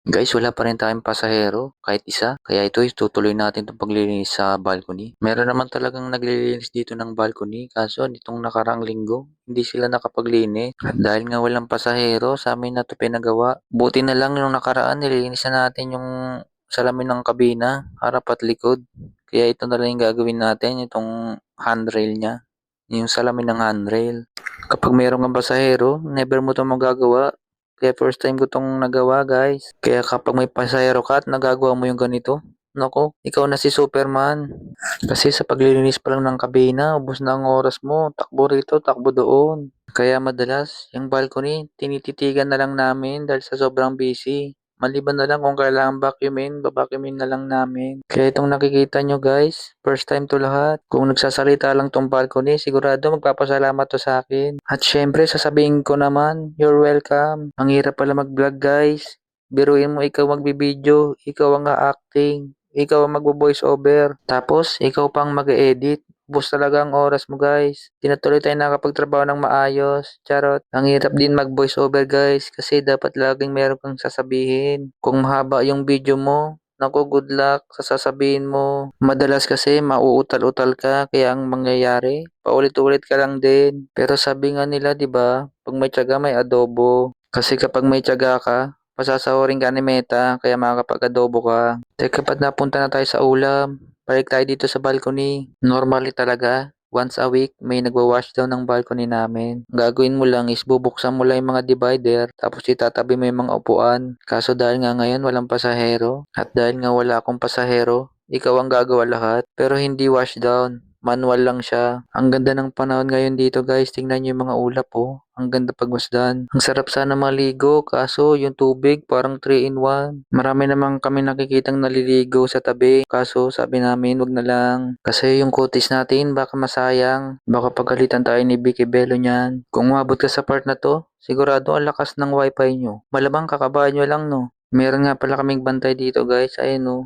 Guys, wala pa rin tayong pasahero, kahit isa. Kaya ito, itutuloy natin itong paglilinis sa balcony. Meron naman talagang naglilinis dito ng balcony, kaso nitong nakarang linggo, hindi sila nakapaglinis. At dahil nga walang pasahero, sa amin na ito pinagawa. Buti na lang yung nakaraan, nililinis na natin yung salamin ng kabina, harap at likod. Kaya ito na lang yung gagawin natin, itong handrail niya. Yung salamin ng handrail. Kapag mayroong kang pasahero, never mo ito magagawa. Kaya first time ko tong nagawa, guys. Kaya kapag may pasahero ka at nagagawa mo yung ganito, nako, ikaw na si Superman. Kasi sa paglilinis pa lang ng kabina, ubos na ang oras mo. Takbo rito, takbo doon. Kaya madalas, yung balcony, tinititigan na lang namin dahil sa sobrang busy. Maliban na lang kung kailangan vacuumin, babacuumin na lang namin. Kaya itong nakikita nyo guys, first time to lahat. Kung nagsasalita lang tong balcony, sigurado magpapasalamat to sa akin. At syempre, sasabihin ko naman, you're welcome. Ang hirap pala mag-vlog guys. Biruin mo ikaw magbibideo, ikaw ang acting, ikaw ang magbo-voice over. Tapos, ikaw pang mag-edit. Ubus talaga ang oras mo guys. Di na tuloy tayo nakapagtrabaho ng maayos. Charot. Ang hirap din mag-voice over guys kasi dapat laging meron kang sasabihin. Kung mahaba yung video mo, naku, good luck sa sasabihin mo. Madalas kasi mauutal-utal ka kaya ang mangyayari, paulit-ulit ka lang din. Pero sabi nga nila, 'di ba? Pag may tiyaga may adobo. Kasi kapag may tiyaga ka, pasasahurin ka ni Meta kaya makakapag-adobo ka. Teka, ba't napunta na tayo sa ulam? Balik tayo dito sa balcony. Normally talaga, once a week, may nagwa-wash down ng balcony namin. Ang gagawin mo lang is bubuksan mo lang yung mga divider, tapos itatabi mo yung mga upuan. Kaso dahil nga ngayon walang pasahero, at dahil nga wala akong pasahero, ikaw ang gagawa lahat. Pero hindi wash down. Manual lang siya. Ang ganda ng panahon ngayon dito guys. Tingnan niyo yung mga ulap oh. Ang ganda pagmasdan. Ang sarap sana maligo kaso yung tubig parang 3 in 1. Marami naman kami nakikitang naliligo sa tabi. Kaso sabi namin wag na lang. Kasi yung kutis natin baka masayang. Baka pagalitan tayo ni Vicky Bello niyan. Kung umabot ka sa part na to, sigurado ang lakas ng wifi nyo. Malamang kakabahan nyo lang no. Meron nga pala kaming bantay dito guys. Ayun no.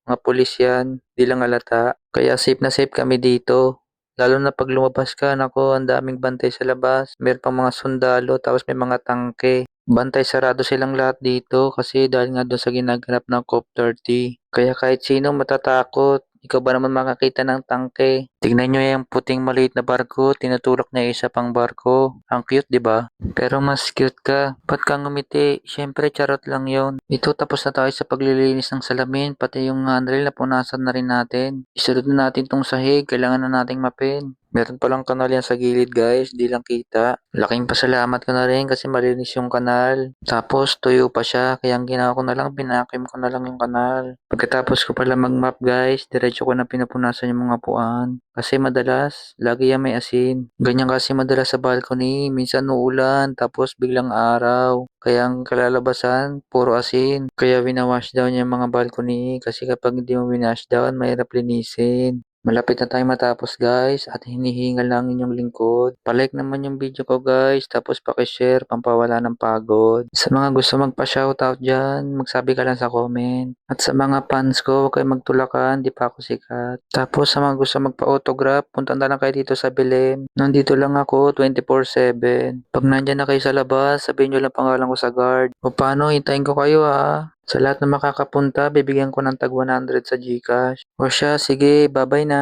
Mga pulis yan, di lang halata. Kaya safe na safe kami dito. Lalo na pag lumabas ka, nako, ang daming bantay sa labas. Meron pang mga sundalo, tapos may mga tangke. Bantay sarado silang lahat dito kasi dahil nga doon sa ginaganap ng COP30. Kaya kahit sino matatakot. Ikaw ba naman makakita ng tangke? Tignan nyo yung puting maliit na barko, tinutulak na isa pang barko. Ang cute, di ba? Pero mas cute ka. Ba't ka ngumiti? Siyempre, charot lang yon. Ito, tapos na tayo sa paglilinis ng salamin, pati yung handrail na punasan na rin natin. Isunod na natin tong sahig, kailangan na nating mapin. Meron palang kanal yan sa gilid guys, di lang kita. Laking pasalamat ka na rin kasi malinis yung kanal. Tapos tuyo pa siya, kaya ang ginawa ko na lang, binakim ko na lang yung kanal. Pagkatapos ko pala mag-map guys, diretso ko na pinupunasan yung mga puan. Kasi madalas, lagi yan may asin. Ganyan kasi madalas sa balcony, minsan uulan, tapos biglang araw. Kaya ang kalalabasan, puro asin. Kaya winawash down yung mga balcony kasi kapag hindi mo winash down, mahirap linisin. Malapit na tayo matapos guys at hinihingal lang inyong lingkod. Palike naman yung video ko guys tapos pakishare pampawala ng pagod. Sa mga gusto magpa-shoutout dyan, magsabi ka lang sa comment. At sa mga fans ko, huwag kayong magtulakan, di pa ako sikat. Tapos sa mga gusto magpa-autograph, punta na lang kayo dito sa Belem. Nandito lang ako 24/7. Pag nandyan na kayo sa labas, sabihin nyo lang pangalan ko sa guard. O paano, hintayin ko kayo ha. Sa lahat na makakapunta, bibigyan ko ng tag 100 sa GCash. O siya, sige, bye-bye na.